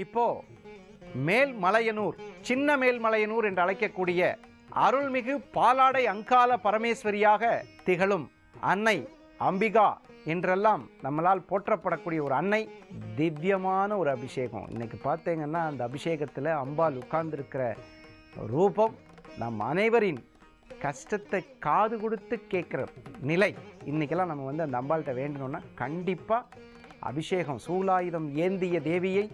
இப்போ மேல்மலையனூர், சின்ன மேல்மலையனூர் என்று அழைக்கக்கூடிய அருள்மிகு பாலாடை அங்காள பரமேஸ்வரியாக திகழும் அன்னை அம்பிகா என்றெல்லாம் நம்மளால் போற்றப்படக்கூடிய ஒரு அன்னை, திவ்யமான ஒரு அபிஷேகம். இன்னைக்கு பார்த்தீங்கன்னா அந்த அபிஷேகத்தில் அம்பாள் உட்கார்ந்துருக்கிற ரூபம் நம் அனைவரின் கஷ்டத்தை காது கொடுத்து கேட்குற நிலை. இன்றைக்கெல்லாம் நம்ம அந்த அம்பாள்கிட்ட வேண்டணும்னா கண்டிப்பாக அபிஷேகம், சூலாயுதம் ஏந்திய தேவியை,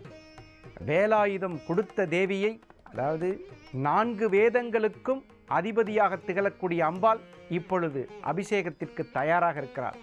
வேலாயுதம் கொடுத்த தேவியை, அதாவது 4 வேதங்களுக்கும் அதிபதியாக திகழக்கூடிய அம்பாள் இப்பொழுது அபிஷேகத்திற்கு தயாராக இருக்கிறார்.